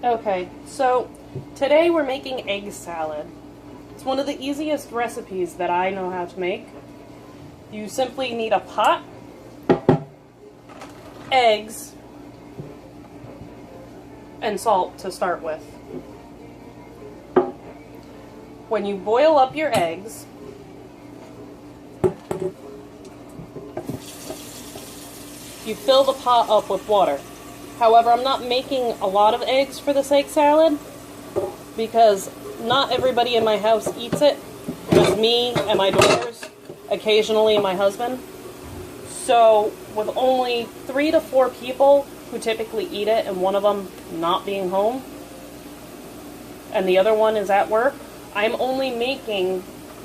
Okay, so today we're making egg salad. It's one of the easiest recipes that I know how to make. You simply need a pot, eggs, and salt to start with. When you boil up your eggs, you fill the pot up with water. However, I'm not making a lot of eggs for this egg salad because not everybody in my house eats it. Just me and my daughters, occasionally my husband. So with only 3 to 4 people who typically eat it and one of them not being home and the other one is at work, I'm only making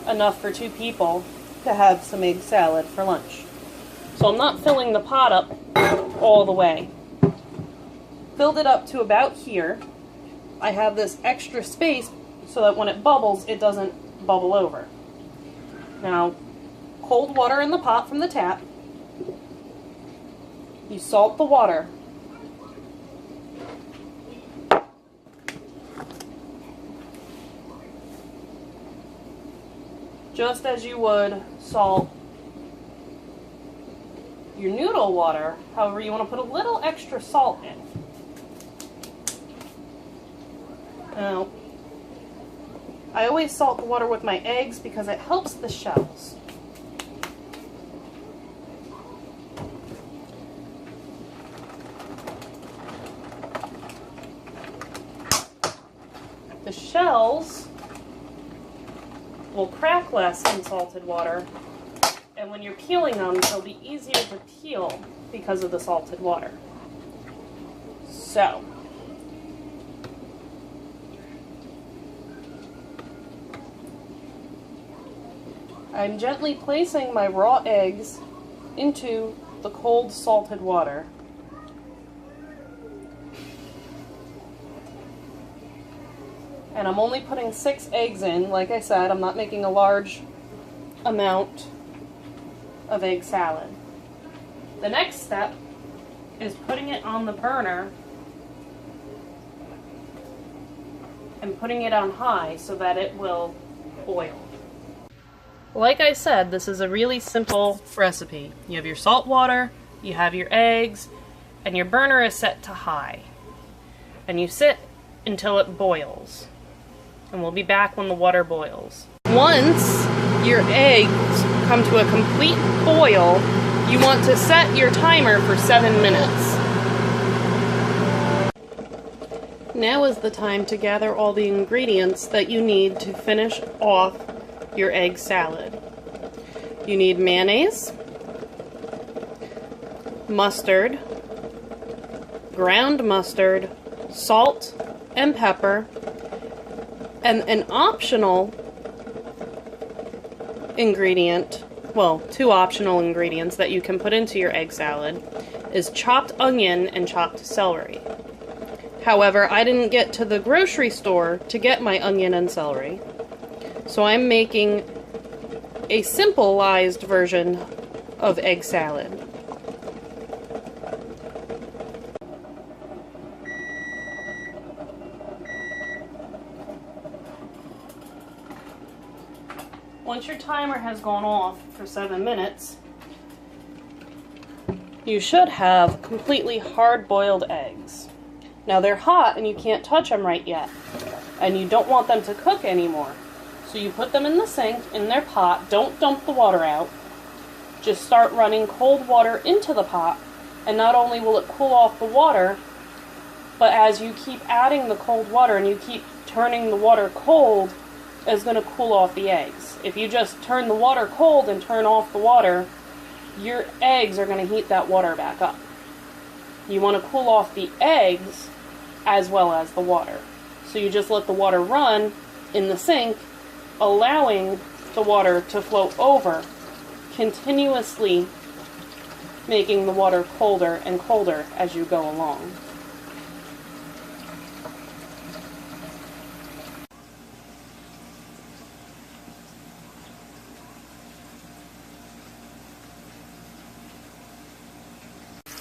enough for 2 people to have some egg salad for lunch. So I'm not filling the pot up all the way. Filled it up to about here. I have this extra space so that when it bubbles, it doesn't bubble over. Now, cold water in the pot from the tap. You salt the water. Just as you would salt your noodle water, however, you want to put a little extra salt in. Now, I always salt the water with my eggs because it helps the shells. The shells will crack less in salted water, and when you're peeling them, they'll be easier to peel because of the salted water. So, I'm gently placing my raw eggs into the cold salted water. And I'm only putting 6 eggs in. Like I said, I'm not making a large amount of egg salad. The next step is putting it on the burner and putting it on high so that it will boil. Like I said, this is a really simple recipe. You have your salt water, you have your eggs, and your burner is set to high. And you sit until it boils. And we'll be back when the water boils. Once your eggs come to a complete boil, you want to set your timer for 7 minutes. Now is the time to gather all the ingredients that you need to finish off your egg salad. You need mayonnaise, mustard, ground mustard, salt and pepper, and an optional ingredient, well, 2 optional ingredients that you can put into your egg salad is chopped onion and chopped celery. However, I didn't get to the grocery store to get my onion and celery, so I'm making a simplified version of egg salad. Once your timer has gone off for 7 minutes, you should have completely hard-boiled eggs. Now they're hot and you can't touch them right yet, and you don't want them to cook anymore. So you put them in the sink, in their pot, don't dump the water out. Just start running cold water into the pot, and not only will it cool off the water, but as you keep adding the cold water and you keep turning the water cold, it's going to cool off the eggs. If you just turn the water cold and turn off the water, your eggs are going to heat that water back up. You want to cool off the eggs as well as the water. So you just let the water run in the sink, allowing the water to flow over, continuously making the water colder and colder as you go along.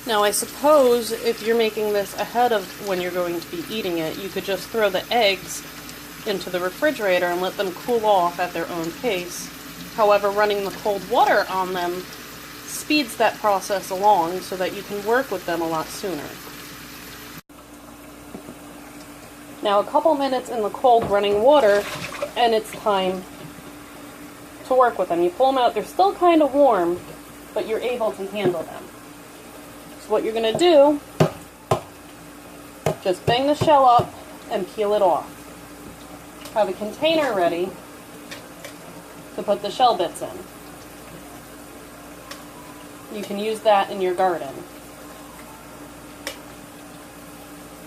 Now I suppose if you're making this ahead of when you're going to be eating it, you could just throw the eggs into the refrigerator and let them cool off at their own pace. However, running the cold water on them speeds that process along so that you can work with them a lot sooner. Now a couple minutes in the cold running water and it's time to work with them. You pull them out, they're still kind of warm, but you're able to handle them. So what you're going to do, just bang the shell up and peel it off. Have a container ready to put the shell bits in. You can use that in your garden.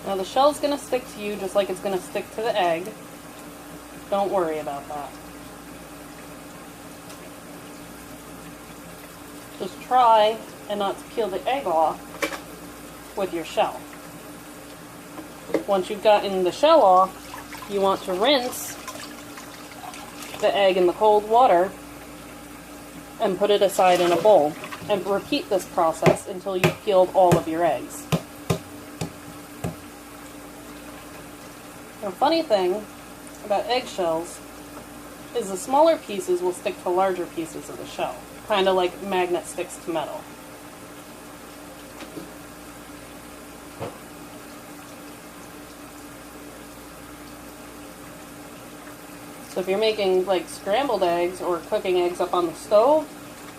Now the shell's going to stick to you just like it's going to stick to the egg. Don't worry about that. Just try and not to peel the egg off with your shell. Once you've gotten the shell off, you want to rinse the egg in the cold water and put it aside in a bowl. And repeat this process until you've peeled all of your eggs. The funny thing about eggshells is the smaller pieces will stick to larger pieces of the shell. Kind of like magnet sticks to metal. So if you're making like scrambled eggs or cooking eggs up on the stove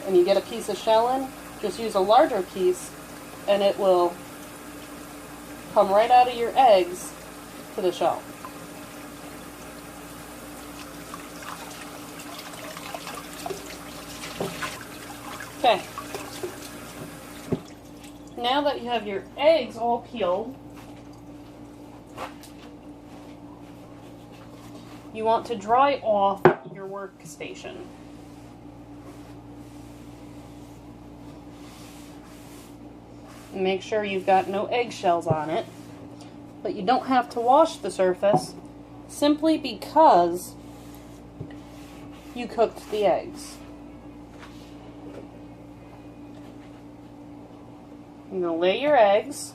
and you get a piece of shell in, just use a larger piece and it will come right out of your eggs to the shell. Okay. Now that you have your eggs all peeled, you want to dry off your workstation. Make sure you've got no eggshells on it, but you don't have to wash the surface simply because you cooked the eggs. You're going to lay your eggs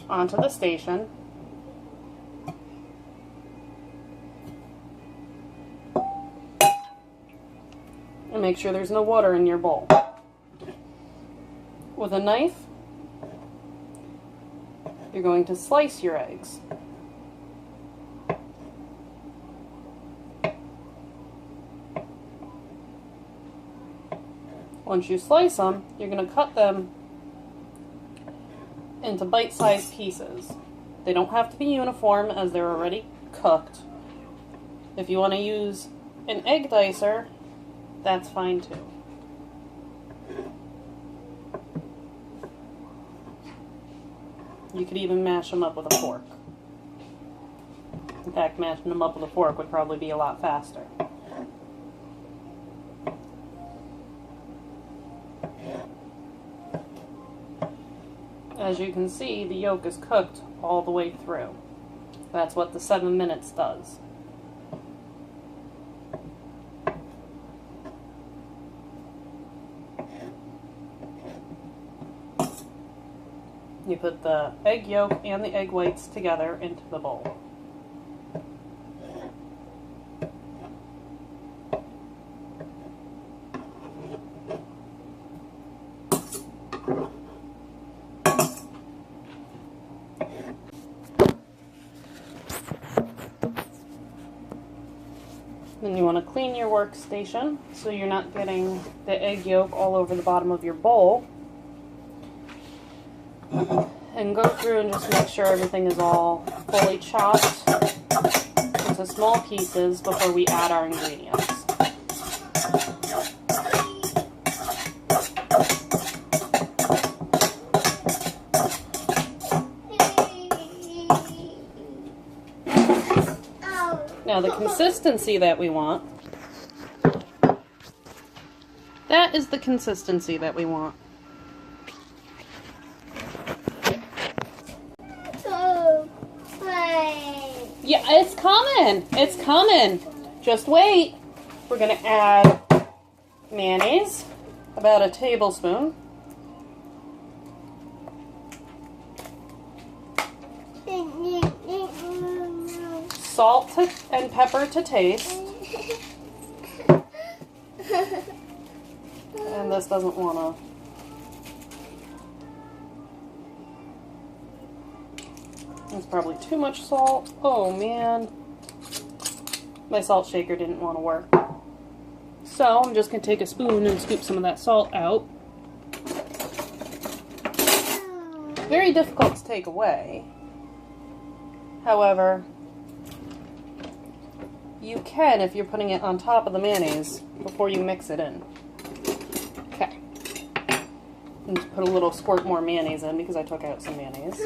onto the station. And make sure there's no water in your bowl. With a knife, you're going to slice your eggs. Once you slice them, you're going to cut them into bite-sized pieces. They don't have to be uniform as they're already cooked. If you want to use an egg dicer, that's fine too. You could even mash them up with a fork. In fact, mashing them up with a fork would probably be a lot faster. As you can see, the yolk is cooked all the way through. That's what the 7 minutes does. You put the egg yolk and the egg whites together into the bowl. Then you want to clean your workstation so you're not getting the egg yolk all over the bottom of your bowl. And go through and just make sure everything is all fully chopped into small pieces before we add our ingredients. Now the consistency that we want, that is the consistency that we want. Yeah, it's coming. It's coming. Just wait. We're going to add mayonnaise, about a tablespoon. salt and pepper to taste. And this doesn't want to. It's probably too much salt. Oh man. My salt shaker didn't want to work. So I'm just going to take a spoon and scoop some of that salt out. Very difficult to take away. However, you can if you're putting it on top of the mayonnaise before you mix it in. Okay. And just put a little squirt more mayonnaise in because I took out some mayonnaise.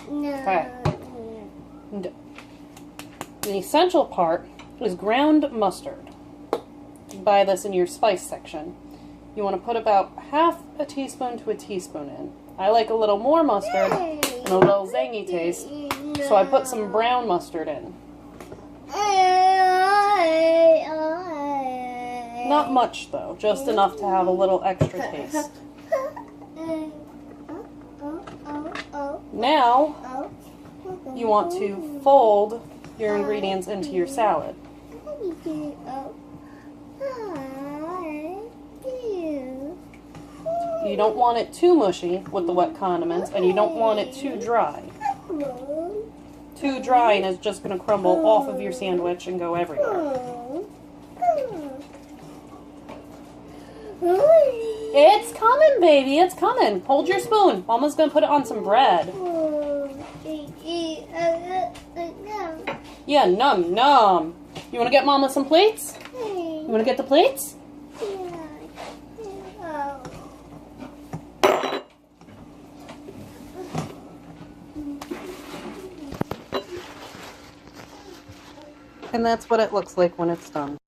Okay. And the essential part is ground mustard. You can buy this in your spice section. You want to put about half a teaspoon to a teaspoon in. I like a little more mustard and a little zangy taste, so I put some brown mustard in. Not much though, just enough to have a little extra taste. Now, you want to fold your ingredients into your salad. You don't want it too mushy with the wet condiments, and you don't want it too dry. Too dry and it's just going to crumble off of your sandwich and go everywhere. It's coming, baby, it's coming. Hold your spoon. Mama's going to put it on some bread. Yeah, num num. You want to get Mama some plates? You want to get the plates? And that's what it looks like when it's done.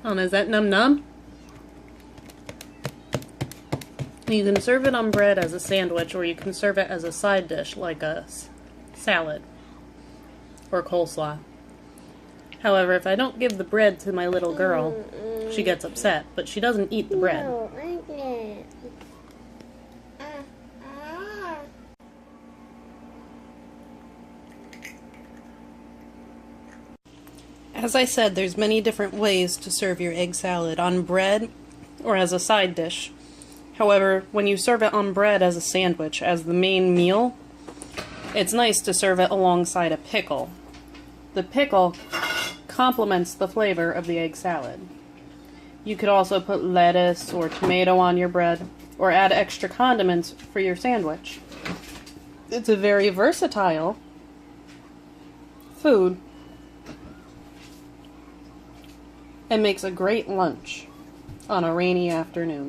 Oh, is that num num? You can serve it on bread as a sandwich, or you can serve it as a side dish like a salad or coleslaw. However, if I don't give the bread to my little girl, she gets upset, but she doesn't eat the bread. As I said, there's many different ways to serve your egg salad, on bread or as a side dish. However, when you serve it on bread as a sandwich, as the main meal, it's nice to serve it alongside a pickle. The pickle complements the flavor of the egg salad. You could also put lettuce or tomato on your bread, or add extra condiments for your sandwich. It's a very versatile food and makes a great lunch on a rainy afternoon.